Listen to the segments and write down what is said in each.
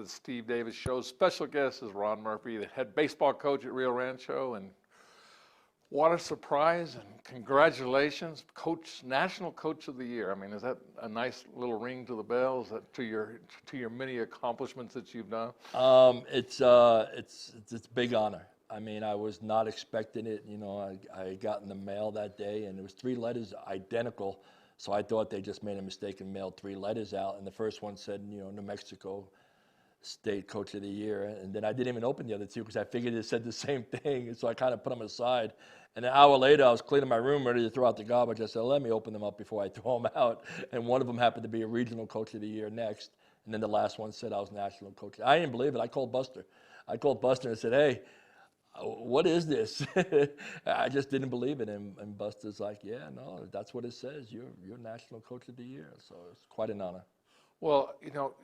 the Steve Davis Show. Special guest is Ron Murphy, the head baseball coach at Rio Rancho, and what a surprise and congratulations, National Coach of the Year. I mean, is that a nice little ring to the bell? Is that to your many accomplishments that you've done? It's a big honor. I mean, I was not expecting it. You know, I got in the mail that day, and it was 3 letters identical. So I thought they just made a mistake and mailed 3 letters out. And the first one said, you know, New Mexico State Coach of the Year. And then I didn't even open the other 2 because I figured it said the same thing. And so I kind of put them aside. And an hour later, I was cleaning my room, ready to throw out the garbage. I said, let me open them up before I throw them out. And one of them happened to be a Regional Coach of the Year next. And then the last one said I was National Coach. I didn't believe it. I called Buster. And said, hey, what is this? I just didn't believe it. And Buster's like, yeah, no, that's what it says. You're National Coach of the Year. So it's quite an honor. Well, you know,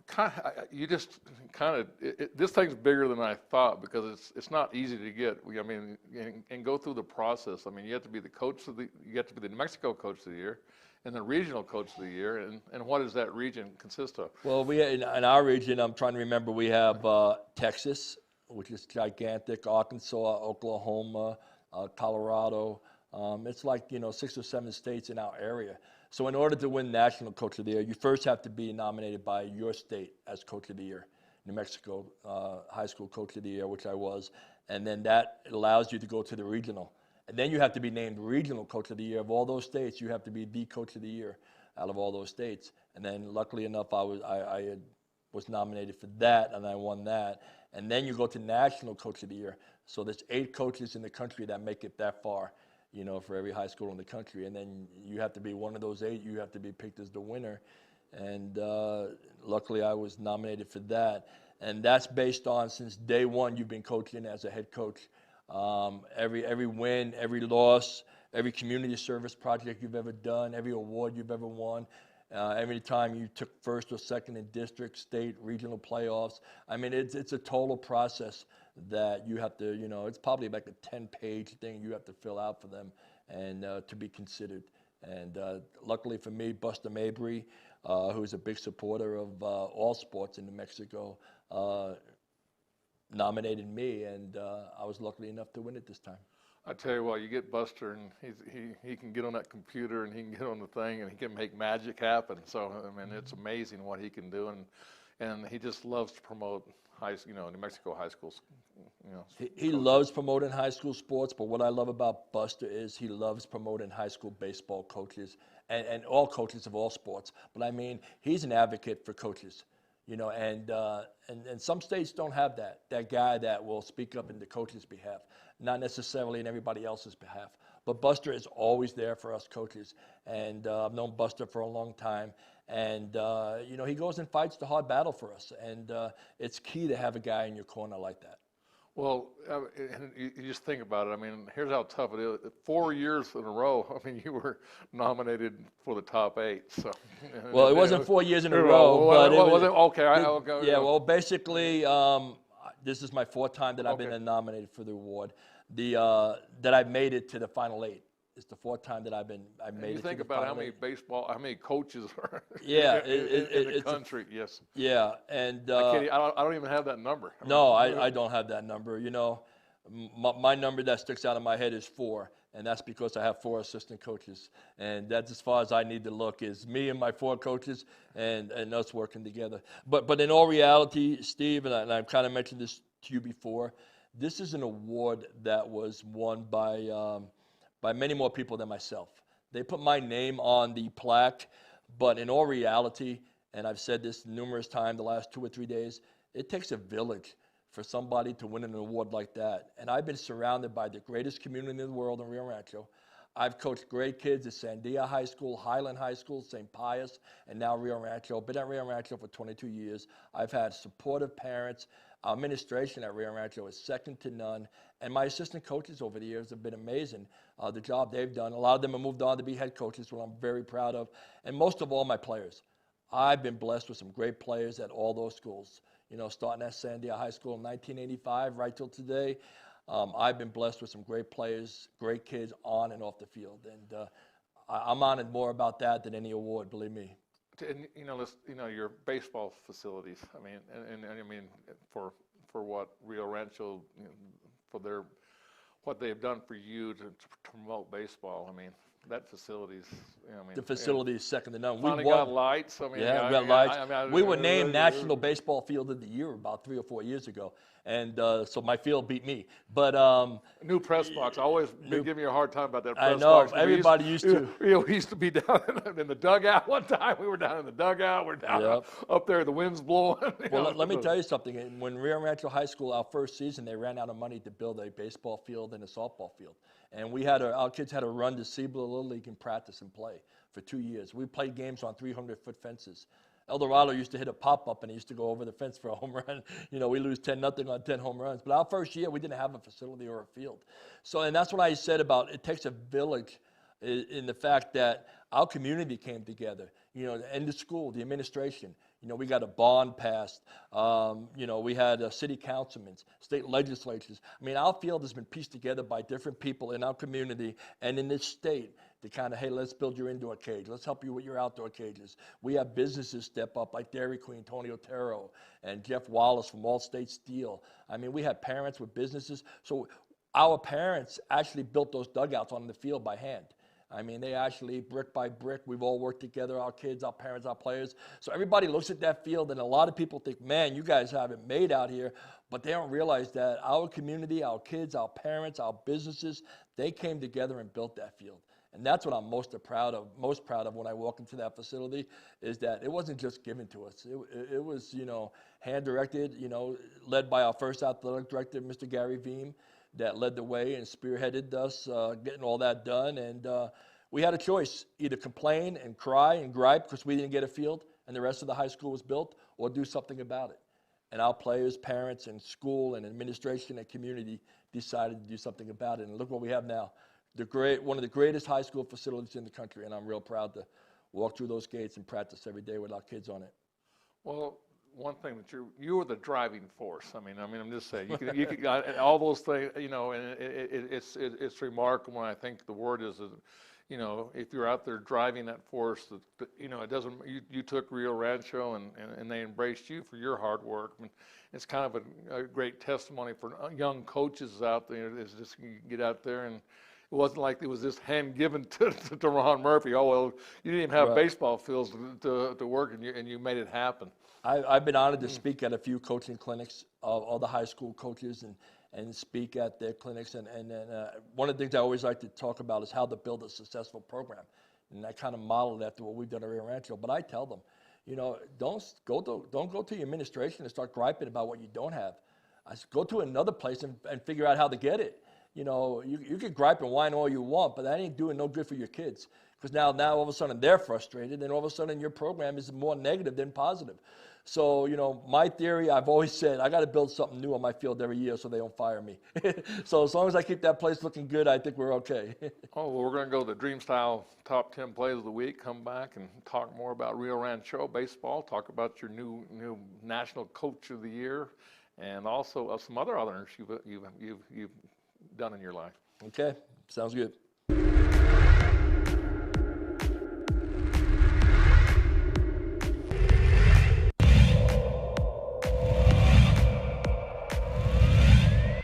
this thing's bigger than I thought because it's not easy to get. I mean, and go through the process. I mean, you have to be you have to be the New Mexico Coach of the Year, and the Regional Coach of the Year, and what does that region consist of? Well, in our region, I'm trying to remember, we have Texas, which is gigantic, Arkansas, Oklahoma, Colorado. It's like, you know, 6 or 7 states in our area. So in order to win National Coach of the Year, you first have to be nominated by your state as Coach of the Year. New Mexico High School Coach of the Year, which I was. And then that allows you to go to the regional. And then you have to be named Regional Coach of the Year of all those states. You have to be the Coach of the Year out of all those states. And then luckily enough, I was nominated for that, and I won that. And then you go to National Coach of the Year. So there's 8 coaches in the country that make it that far, you know, for every high school in the country. And then you have to be one of those 8. You have to be picked as the winner. And luckily I was nominated for that. And that's based on, since day one, you've been coaching as a head coach. Every win, every loss, every community service project you've ever done, every award you've ever won, every time you took first or second in district, state, regional playoffs. I mean, it's a total process that you have to, you know, it's probably like a 10-page thing you have to fill out for them and to be considered. And luckily for me, Buster Mabry, who's a big supporter of all sports in New Mexico, nominated me, and I was lucky enough to win it this time. I tell you what, you get Buster, and he can get on that computer, and he can get on the thing, and he can make magic happen. So I mean, it's amazing what he can do, and he just loves to promote New Mexico high schools. You know, he loves promoting high school sports, but what I love about Buster is he loves promoting high school baseball coaches and all coaches of all sports. But I mean, he's an advocate for coaches. You know, and some states don't have that guy that will speak up in the coach's behalf, not necessarily in everybody else's behalf. But Buster is always there for us coaches, and I've known Buster for a long time. And, you know, he goes and fights the hard battle for us, and it's key to have a guy in your corner like that. Well, you just think about it. I mean, here's how tough it is. 4 years in a row, I mean, you were nominated for the top 8. So. Well, it wasn't 4 years in a row, but it was. Okay, okay. Yeah, well, basically, this is my 4th time that I've been nominated for the award. That I've made it to the final 8. It's the 4th time that I made it to the final 8. You think about how many coaches are in the country. Yes. Yeah, and I don't even have that number. I don't have that number. You know, my number that sticks out in my head is 4, and that's because I have 4 assistant coaches, and that's as far as I need to look, is me and my 4 coaches and us working together. But in all reality, Steve, and I've kind of mentioned this to you before, this is an award that was won by many more people than myself. They put my name on the plaque, but in all reality, and I've said this numerous times the last 2 or 3 days, it takes a village for somebody to win an award like that. And I've been surrounded by the greatest community in the world in Rio Rancho. I've coached great kids at Sandia High School, Highland High School, St. Pius, and now Rio Rancho. Been at Rio Rancho for 22 years. I've had supportive parents. Our administration at Rio Rancho is second to none. And my assistant coaches over the years have been amazing. The job they've done. A lot of them have moved on to be head coaches, what I'm very proud of. And most of all, my players. I've been blessed with some great players at all those schools. You know, starting at Sandia High School in 1985 right till today. I've been blessed with some great players, great kids on and off the field. And I'm honored more about that than any award, believe me. and your baseball facilities. I mean, and I mean for what Rio Rancho, for what they've done for you to promote baseball. I mean, that facility's, I mean, The facility is second to none. finally got lights. I mean, Yeah, we got lights. We were named National Baseball Field of the Year about 3 or 4 years ago, and so my field beat me. But new press box. I always been giving you a hard time about that press I know box. everybody used to. We used to be down in the dugout one time. We were down in the dugout. We're down up there. The wind's blowing. Well, let me tell you something. When Rio Rancho High School, our first season, they ran out of money to build a baseball field and a softball field. And our kids had to run to Cibola Little League and practice and play for 2 years. We played games on 300-foot fences. El Dorado used to hit a pop-up and he used to go over the fence for a home run. We lose 10-0 on 10 home runs. But our first year, we didn't have a facility or a field. So, and that's what I said about it takes a village in the fact that our community came together. And the school, the administration. We got a bond passed. We had city councilmen, state legislatures. I mean, our field has been pieced together by different people in our community and in this state to kind of, hey, let's build your indoor cage. Let's help you with your outdoor cages. We have businesses step up like Dairy Queen, Tony Otero, and Jeff Wallace from Allstate Steel. I mean, we had parents with businesses. So our parents actually built those dugouts on the field by hand. I mean, they actually, brick by brick, we've all worked together, our kids, our parents, our players. So everybody looks at that field, and a lot of people think, man, you guys have it made out here. But they don't realize that our community, our kids, our parents, our businesses, they came together and built that field. And that's what I'm most proud of when I walk into that facility, is that it wasn't just given to us. It was, hand-directed, led by our first athletic director, Mr. Gary Veem, that led the way and spearheaded us getting all that done. And we had a choice, either complain and cry and gripe because we didn't get a field and the rest of the high school was built, or do something about it. And our players, parents, and school and administration and community decided to do something about it. And look what we have now. One of the greatest high school facilities in the country, and I'm real proud to walk through those gates and practice every day with our kids on it. Well, one thing that you were the driving force. I mean, I'm just saying you could all those things, and it's remarkable. And I think the word is, if you're out there driving that force, it doesn't. You took Rio Rancho and they embraced you for your hard work. I mean, it's kind of a great testimony for young coaches out there. Is just you get out there and. It wasn't like it was just hand given to Ron Murphy. Oh, well, you didn't even have baseball fields to work, and you made it happen. I've been honored to speak at a few coaching clinics of all the high school coaches and speak at their clinics. And one of the things I always like to talk about is how to build a successful program. And I kind of modeled after what we've done at Rio Rancho. But I tell them, don't go to your administration and start griping about what you don't have. I said, go to another place and figure out how to get it. You could gripe and whine all you want, but that ain't doing no good for your kids. Because now all of a sudden they're frustrated, and all of a sudden your program is more negative than positive. So, my theory, I've always said, I got to build something new on my field every year so they don't fire me. So as long as I keep that place looking good, I think we're okay. Oh, well, we're going to go to the Dream Style Top 10 Plays of the Week, come back and talk more about Rio Rancho baseball, talk about your new National Coach of the Year, and also some other honors you've done in your life. Okay, sounds good.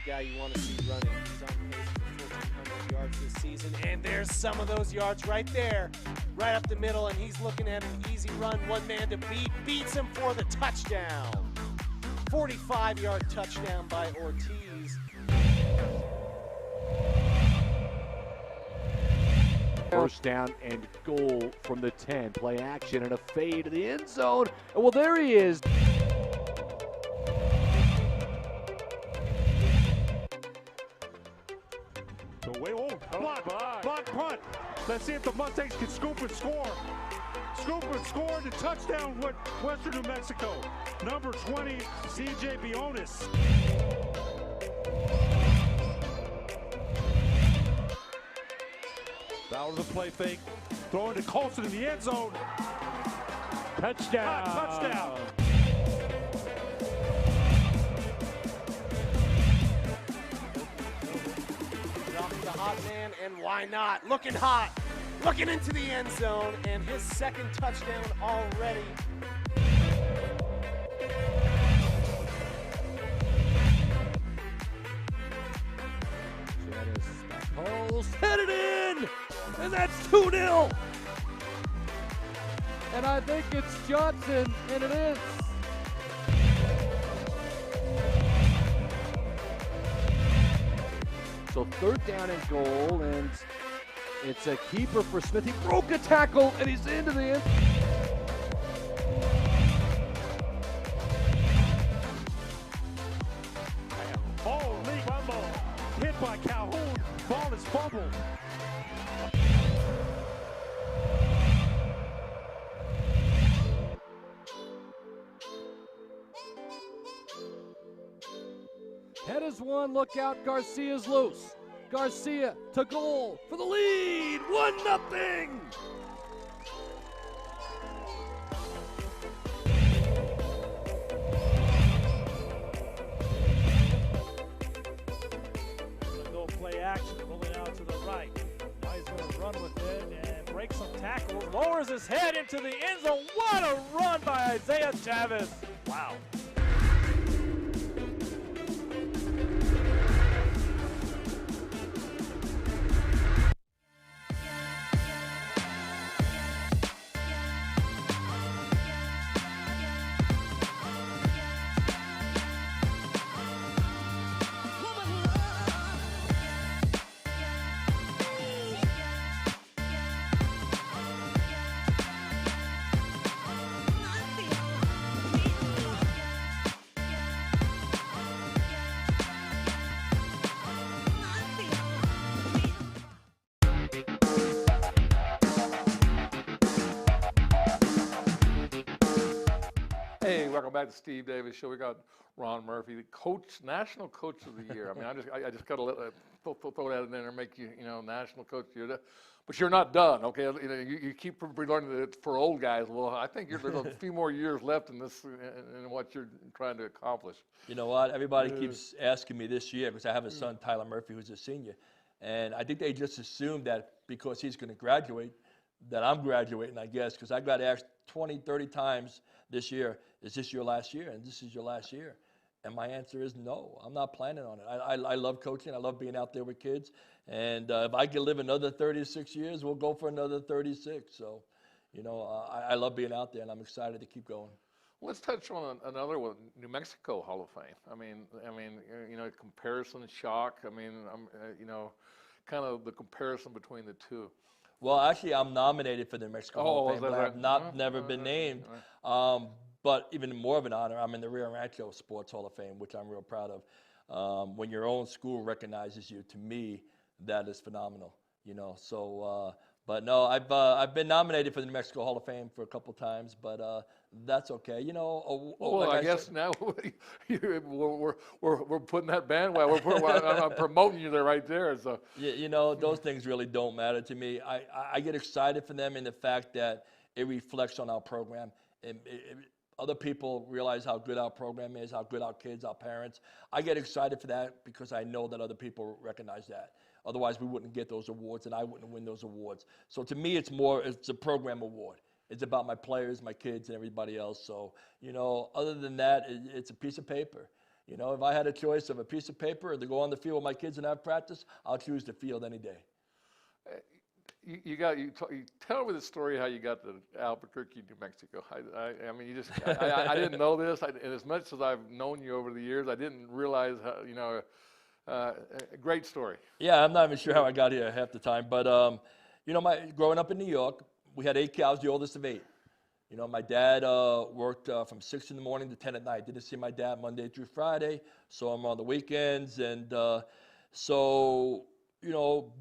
Guy you want to see running. He's on pace for 1,400 yards this season, and there's some of those yards right there, right up the middle, and he's looking at an easy run, one man to beat, beats him for the touchdown. 45-yard touchdown by Ortiz. First down and goal from the 10. Play action and a fade to the end zone. And well, there he is. Block punt. Let's see if the Mustangs can scoop and score. Scoop and score the touchdown with Western New Mexico. Number 20, C.J. Bionis. Bauer the play fake. Throwing to Colson in the end zone. Touchdown. Touchdown. Off the hot man, and why not? Looking hot. looking into the end zone, and his second touchdown already. Pulse headed in, and that's 2-0. And I think it's Johnson, and it is. So 3rd down and goal, and it's a keeper for Smith. He broke a tackle, and he's into the end. Holy fumble. Hit by Calhoun. Ball is fumbled. Head is one, look out, Garcia's loose. Garcia to goal for the lead, 1-0. Go play action, rolling out to the right. Now he's going to run with it and break some tackles. Lowers his head into the end zone. What a run by Isaiah Chavez. Wow. Hey, welcome back to Steve Davis Show. We got Ron Murphy, the National Coach of the Year. I mean, I just got to throw that in there and make you, National Coach of the Year. But you're not done, okay? You keep learning that for old guys. Well, I think there's a few more years left in this, in what you're trying to accomplish. You know what? Everybody keeps asking me this year because I have a son, Tyler Murphy, who's a senior. And I think they just assumed that because he's going to graduate, that I'm graduating, I guess, because I got asked 20, 30 times this year, is this your last year? And this is your last year. And my answer is no, I'm not planning on it. I love coaching. I love being out there with kids. And if I can live another 36 years, we'll go for another 36. So, I love being out there, and I'm excited to keep going. Let's touch on another one, New Mexico Hall of Fame. I mean, comparison, shock. I mean, kind of the comparison between the two. Well, actually, I'm nominated for the New Mexico Hall of Fame, but I've never been named. But even more of an honor, I'm in the Rio Rancho Sports Hall of Fame, which I'm real proud of. When your own school recognizes you, to me, that is phenomenal. So. But no, I've been nominated for the New Mexico Hall of Fame for a couple times, but that's okay. Well, I guess now we're putting that bandwagon. I'm promoting you there right there. So those things really don't matter to me. I get excited for them in the fact that it reflects on our program. Other people realize how good our program is, how good our kids, our parents. I get excited for that because I know that other people recognize that. Otherwise, we wouldn't get those awards, and I wouldn't win those awards. So to me, it's a program award. It's about my players, my kids, and everybody else. So, other than that, it's a piece of paper. If I had a choice of a piece of paper or to go on the field with my kids and have practice, I'll choose the field any day. You tell me the story how you got to Albuquerque, New Mexico. I mean, I didn't know this, and as much as I've known you over the years, I didn't realize how, a great story. Yeah, I'm not even sure how I got here half the time, but growing up in New York, we had 8 cows, the oldest of 8. My dad worked from 6 in the morning to 10 at night. Didn't see my dad Monday through Friday, saw him on the weekends, and so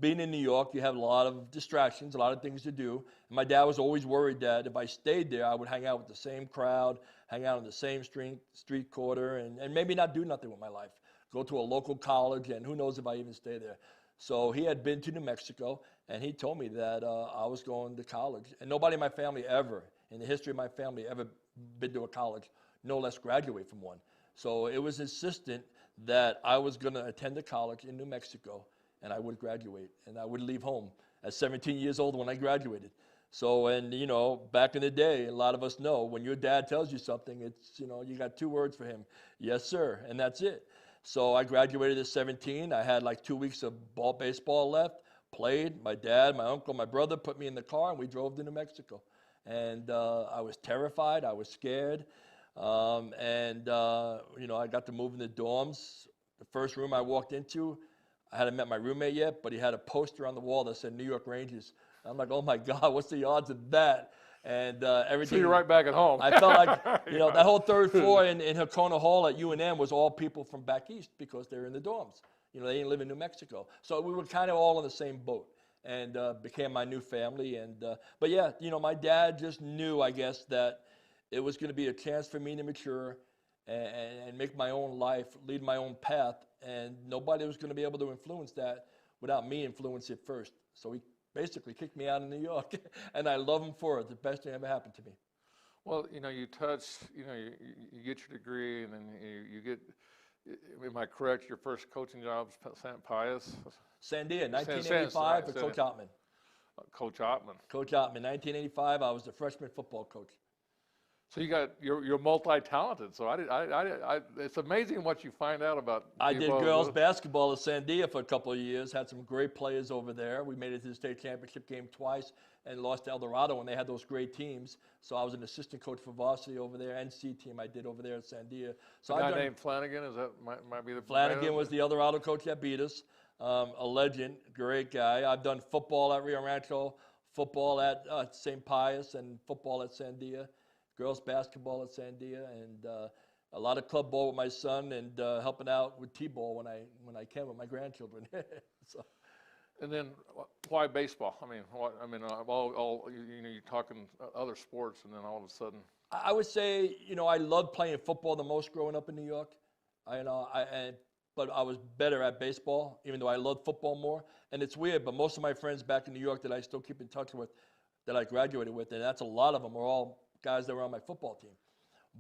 being in New York, you have a lot of distractions, a lot of things to do. And my dad was always worried that if I stayed there, I would hang out with the same crowd, hang out on the same street corner, and maybe not do nothing with my life. Go to a local college, and who knows if I even stay there. So he had been to New Mexico, and he told me that I was going to college. And nobody in my family ever, in the history of my family, ever been to a college, no less graduate from one. So it was insistent that I was going to attend a college in New Mexico and I would graduate, and I would leave home at 17 years old when I graduated. So, and you know, back in the day, a lot of us know when your dad tells you something, it's, you know, you got 2 words for him, yes sir, and that's it. So I graduated at 17. I had like 2 weeks of baseball left, played. My dad, my uncle, my brother put me in the car, and we drove to New Mexico. And I was terrified, I was scared. You know, I got to move in the dorms. The first room I walked into, I hadn't met my roommate yet, but he had a poster on the wall that said New York Rangers. I'm like, oh my God, what's the odds of that? And everything. So you're right back at home. I felt like, you know, that whole 3rd floor in Hakona Hall at UNM was all people from back east because they're in the dorms. You know, they didn't live in New Mexico. So we were kind of all in the same boat, and became my new family. And but yeah, you know, my dad just knew, I guess, that it was going to be a chance for me to mature and make my own life, lead my own path, and nobody was going to be able to influence that without me influencing it first. So he basically kicked me out of New York, and I love him for it. The best thing ever happened to me. Well, you know, you get your degree, and then you get, am I correct, your first coaching job was St. Pius? Sandia, 1985 for Coach Ottman. Coach Ottman. Coach Ottman, 1985, I was the freshman football coach. So you're multi-talented. So it's amazing what you find out about. I did girls basketball at Sandia for a couple of years. Had some great players over there. We made it to the state championship game twice and lost to El Dorado when they had those great teams. So I was an assistant coach for varsity over there. NC team I did over there at Sandia. So a guy named Flanagan, might be the Flanagan was the El Dorado coach that beat us. A legend, great guy. I've done football at Rio Rancho, football at St. Pius, and football at Sandia. Girls basketball at Sandia, and a lot of club ball with my son, and helping out with T-ball when I can with my grandchildren. So. And then why baseball? I mean, you're talking other sports, and then all of a sudden. I would say, you know, I loved playing football the most growing up in New York. But I was better at baseball, even though I loved football more. And it's weird, but most of my friends back in New York that I still keep in touch with, that I graduated with, and that's a lot of them, are all guys that were on my football team.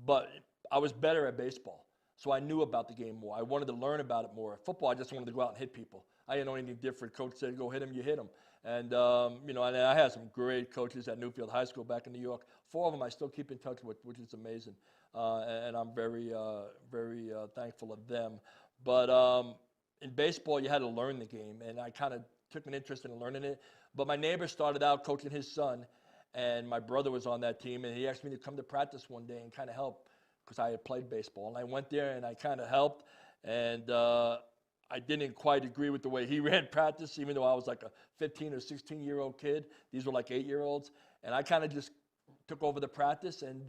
But I was better at baseball, so I knew about the game more. I wanted to learn about it more. Football, I just wanted to go out and hit people. I didn't know anything different. Coach said, go hit him, you him. And, you know, and I had some great coaches at Newfield High School back in New York. 4 of them I still keep in touch with, which is amazing. And I'm very, very thankful of them. But in baseball, you had to learn the game, and I kind of took an interest in learning it. But my neighbor started out coaching his son, and my brother was on that team, and he asked me to come to practice one day and kind of help because I had played baseball. And I went there, and I kind of helped, and I didn't quite agree with the way he ran practice, even though I was like a 15 or 16-year-old kid. These were like 8-year-olds, and I kind of just took over the practice, and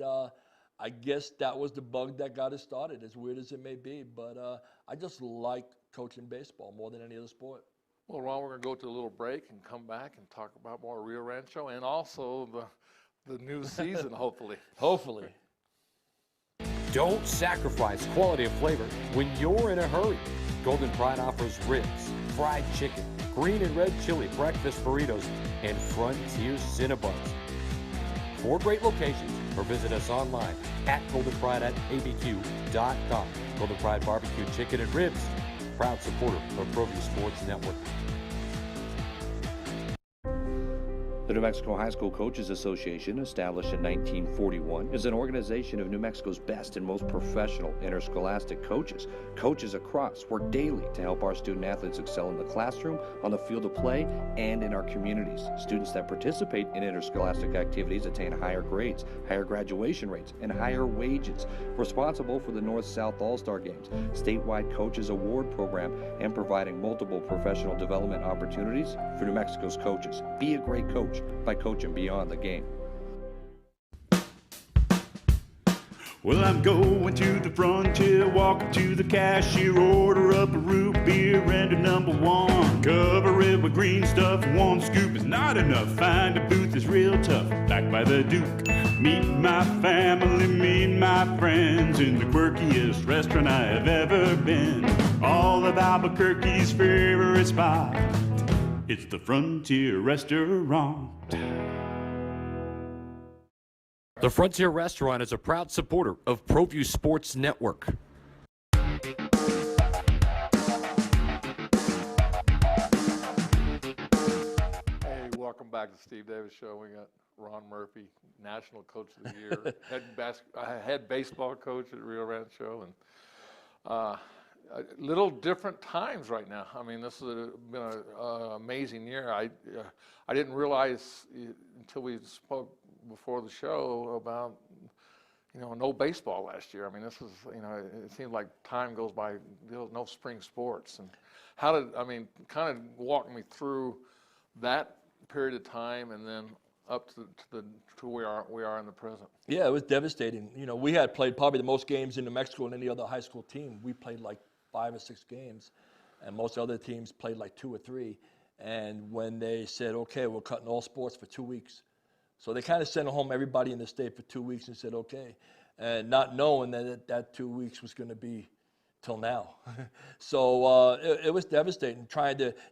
I guess that was the bug that got us started, as weird as it may be. But I just like coaching baseball more than any other sport. Well, Ron, we're going to go to a little break and come back and talk about more Rio Rancho and also the new season, hopefully. Hopefully. Don't sacrifice quality of flavor when you're in a hurry. Golden Pride offers ribs, fried chicken, green and red chili breakfast burritos, and Frontier Cinnabons. 4 great locations, or visit us online at goldenpride@abq.com. Golden Pride Barbecue Chicken and Ribs, proud supporter of ProView Sports Network. The New Mexico High School Coaches Association, established in 1941, is an organization of New Mexico's best and most professional interscholastic coaches. Coaches across work daily to help our student athletes excel in the classroom, on the field of play, and in our communities. Students that participate in interscholastic activities attain higher grades, higher graduation rates, and higher wages. Responsible for the North-South All-Star Games, statewide Coaches Award Program, and providing multiple professional development opportunities for New Mexico's coaches. Be a great coach by coaching beyond the game. Well, I'm going to the frontier, walking to the cashier, order up a root beer and a #1. Cover it with green stuff, 1 scoop is not enough. Find a booth is real tough, back by the Duke. Meet my family, meet my friends in the quirkiest restaurant I have ever been. All of Albuquerque's favorite spot, it's the Frontier Restaurant. The Frontier Restaurant is a proud supporter of ProView Sports Network. welcome back to the Steve Davis Show. We got Ron Murphy, National Coach of the Year, head baseball coach at Rio Rancho, and little different times right now. I mean, this has been an amazing year. I didn't realize until we spoke before the show about, no baseball last year. I mean, this is, it seems like time goes by, no spring sports. And kind of walk me through that period of time and then up to where we are in the present. Yeah, it was devastating. We had played probably the most games in New Mexico than any other high school team. We played like 5 or 6 games, and most other teams played like 2 or 3. And when they said, okay, we're cutting all sports for 2 weeks. So they kind of sent home everybody in the state for 2 weeks and said, okay, and not knowing that 2 weeks was going to be till now. So it was devastating.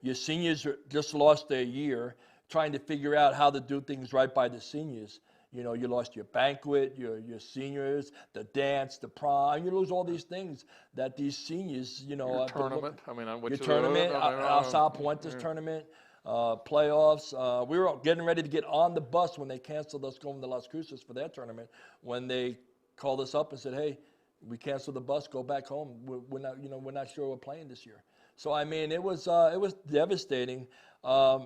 Your seniors just lost their year, trying to figure out how to do things right by the seniors. You lost your banquet, your seniors, the dance, the prom. You lose all these things that these seniors, Your tournament. Your tournament, our Sal Puentes tournament, playoffs. We were getting ready to get on the bus when they canceled us going to Las Cruces for their tournament. When they called us up and said, "Hey, we canceled the bus. Go back home. We're not sure we're playing this year." So it was devastating,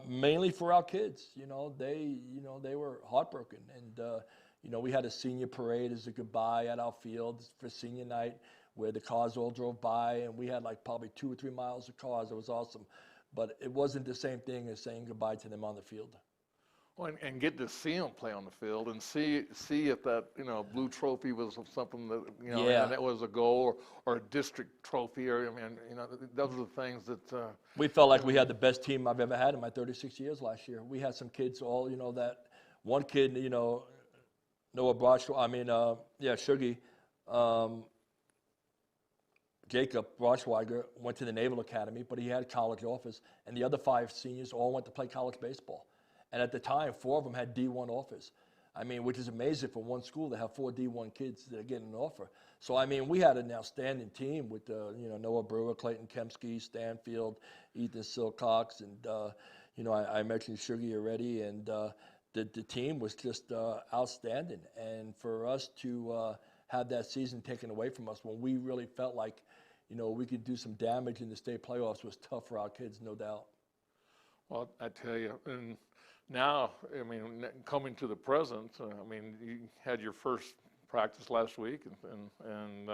mainly for our kids. They were heartbroken, and we had a senior parade as a goodbye at our field for senior night, where the cars all drove by, and we had like probably 2 or 3 miles of cars. It was awesome, but it wasn't the same thing as saying goodbye to them on the field. Well, and get to see them play on the field and see if that blue trophy was something that and it was a goal or a district trophy, or those are the things that we felt like we had the best team I've ever had in my 36 years last year. We had some kids all that one kid Noah Shuggy, Jacob Braunschweiger went to the Naval Academy, but he had college offers, and the other 5 seniors all went to play college baseball. And at the time, 4 of them had D1 offers. Which is amazing for one school to have 4 D1 kids that are getting an offer. So, we had an outstanding team with, Noah Brewer, Clayton Kemsky, Stanfield, Ethan Silcox, and, I mentioned Shuggy already. And the team was just outstanding. And for us to have that season taken away from us when we really felt like, we could do some damage in the state playoffs was tough for our kids, no doubt. Well, I tell you, and now, coming to the present, you had your first practice last week, and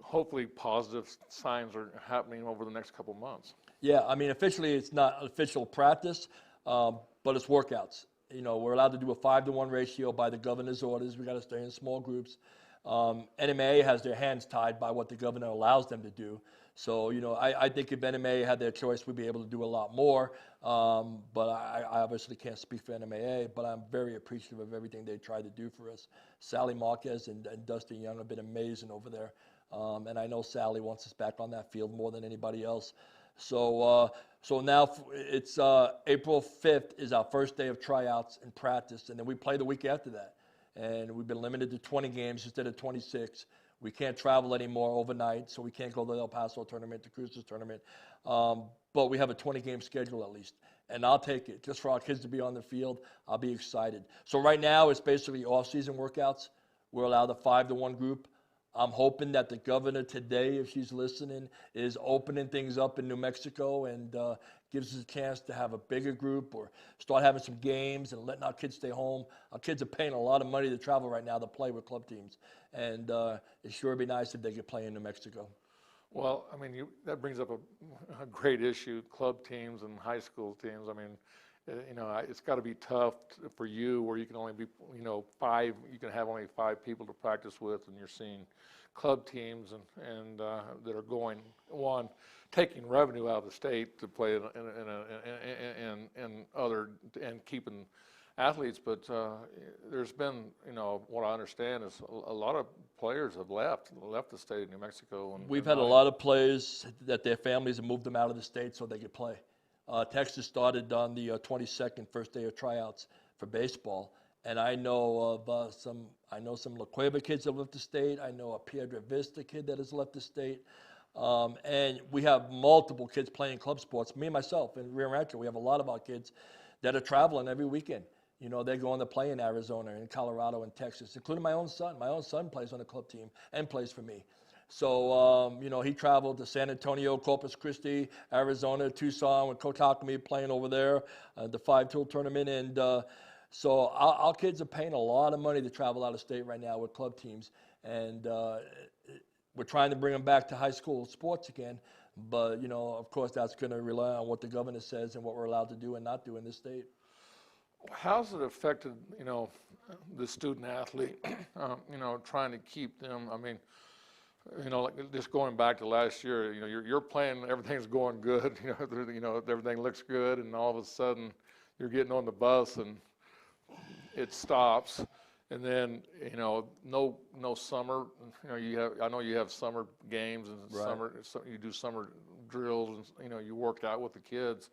hopefully positive signs are happening over the next couple months. Yeah, officially it's not official practice, but it's workouts. We're allowed to do a 5-to-1 ratio by the governor's orders. We got to stay in small groups. NMA has their hands tied by what the governor allows them to do. So, I think if NMA had their choice, we'd be able to do a lot more. But I obviously can't speak for NMAA, but I'm very appreciative of everything they tried to do for us. Sally Marquez and Dustin Young have been amazing over there. And I know Sally wants us back on that field more than anybody else. So now it's April 5th is our first day of tryouts and practice, and then we play the week after that. And we've been limited to 20 games instead of 26. We can't travel anymore overnight, so we can't go to the El Paso tournament, the Cruces tournament. But we have a 20-game schedule at least, and I'll take it. Just for our kids to be on the field, I'll be excited. So right now, it's basically off-season workouts. We're allowed a 5-to-1 group. I'm hoping that the governor today, if she's listening, is opening things up in New Mexico and gives us a chance to have a bigger group or start having some games and letting our kids stay home. Our kids are paying a lot of money to travel right now to play with club teams. And it sure would be nice if they could play in New Mexico. Well, that brings up a great issue, club teams and high school teams. It's got to be tough for you where you can only be, 5, you can have only 5 people to practice with, and you're seeing club teams and that are going on, taking revenue out of the state to play and keeping athletes. But there's been, what I understand is a lot of players have left the state of New Mexico. We've had a lot of players that their families have moved them out of the state so they could play. Texas started on the 22nd, first day of tryouts for baseball, and I know of some La Cueva kids that left the state. I know a Piedra Vista kid that has left the state, and we have multiple kids playing club sports. Me and myself in Rio Rancho, we have a lot of our kids that are traveling every weekend. You know, they're going to play in Arizona and Colorado and Texas, including my own son. My own son plays on the club team and plays for me. So, you know, he traveled to San Antonio, Corpus Christi, Arizona, Tucson with Coach Alchemy playing over there, the 5-tool tournament. And so our kids are paying a lot of money to travel out of state right now with club teams. And we're trying to bring them back to high school sports again. But, you know, of course, that's going to rely on what the governor says and what we're allowed to do and not do in this state. How's it affected, you know, the student athlete, you know, trying to keep them, I mean, you know, like just going back to last year, you know, you're playing, everything's going good, you know, everything looks good, and all of a sudden you're getting on the bus and it stops, and then, you know, no summer, you know, I know you have summer games and you do summer drills, and, you know, you work out with the kids.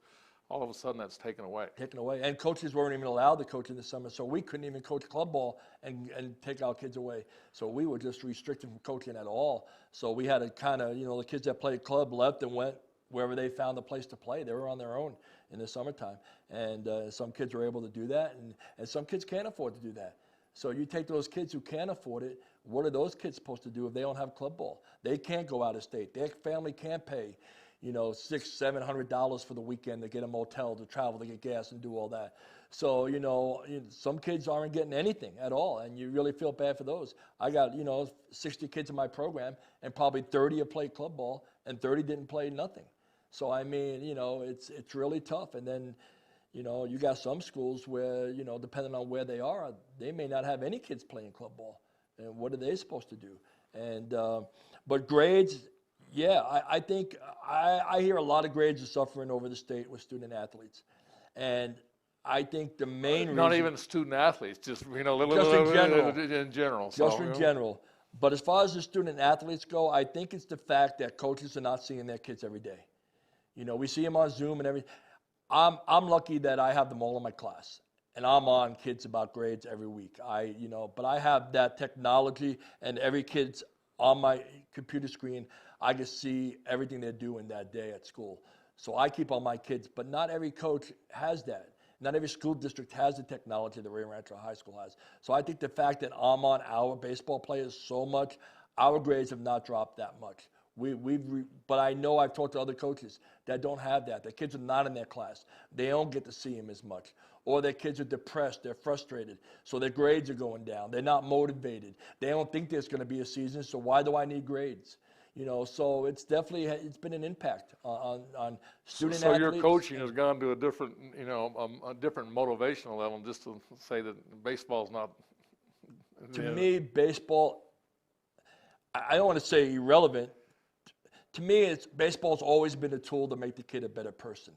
All of a sudden that's taken away. Taken away. And coaches weren't even allowed to coach in the summer, so we couldn't even coach club ball and take our kids away. So we were just restricted from coaching at all. So we had to kind of, you know, the kids that played club left and went wherever they found a place to play. They were on their own in the summertime. And some kids were able to do that, and some kids can't afford to do that. So you take those kids who can't afford it, what are those kids supposed to do if they don't have club ball? They can't go out of state. Their family can't pay, you know, $600-700 for the weekend to get a motel, to travel, to get gas and do all that. So, you know, some kids aren't getting anything at all, and you really feel bad for those. I got, you know, 60 kids in my program, and probably 30 have played club ball, and 30 didn't play nothing. So, I mean, you know, it's really tough. And then, you know, you got some schools where, you know, depending on where they are, they may not have any kids playing club ball. And what are they supposed to do? And, but grades, yeah, I think I hear a lot of grades are suffering over the state with student athletes. And I think the main reason. Not even student athletes, just, you know, Just in general. In general. Just in general. But as far as the student athletes go, I think it's the fact that coaches are not seeing their kids every day. You know, we see them on Zoom and everything. I'm lucky that I have them all in my class. And I'm on kids about grades every week. You know, but I have that technology, and every kid's on my computer screen. I can see everything they're doing that day at school. So I keep on my kids, but not every coach has that. Not every school district has the technology that Rio Rancho High School has. So I think the fact that I'm on our baseball players so much, our grades have not dropped that much. But I know I've talked to other coaches that don't have that. Their kids are not in their class. They don't get to see them as much. Or their kids are depressed, they're frustrated, so their grades are going down. They're not motivated. They don't think there's going to be a season, so why do I need grades? You know, so it's definitely, it's been an impact on student athletes. So your coaching has gone to a different, you know, a different motivational level, just to say that baseball's not. To me, baseball, I don't want to say irrelevant. To me, baseball's always been a tool to make the kid a better person.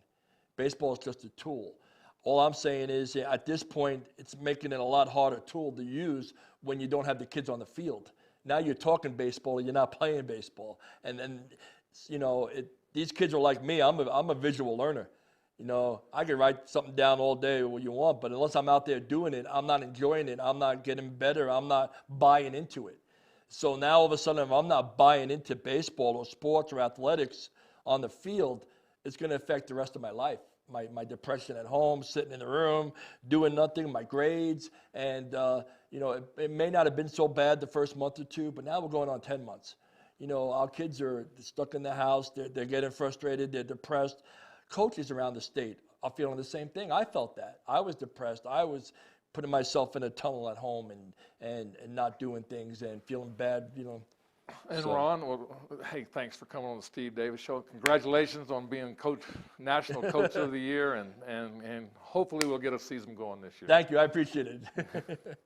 Baseball is just a tool. All I'm saying is, at this point, it's making it a lot harder tool to use when you don't have the kids on the field. Now you're talking baseball, you're not playing baseball. And then, you know, these kids are like me. I'm a visual learner. You know, I can write something down all day what you want, but unless I'm out there doing it, I'm not enjoying it. I'm not getting better. I'm not buying into it. So now all of a sudden, if I'm not buying into baseball or sports or athletics on the field, it's going to affect the rest of my life. My depression at home, sitting in the room, doing nothing, my grades. And, you know, it may not have been so bad the first month or two, but now we're going on 10 months. You know, our kids are stuck in the house. They're getting frustrated. They're depressed. Coaches around the state are feeling the same thing. I felt that. I was depressed. I was putting myself in a tunnel at home and not doing things and feeling bad, you know. And Ron, well, hey, thanks for coming on the Steve Davis Show. Congratulations on being National Coach of the Year, and hopefully we'll get a season going this year. Thank you. I appreciate it.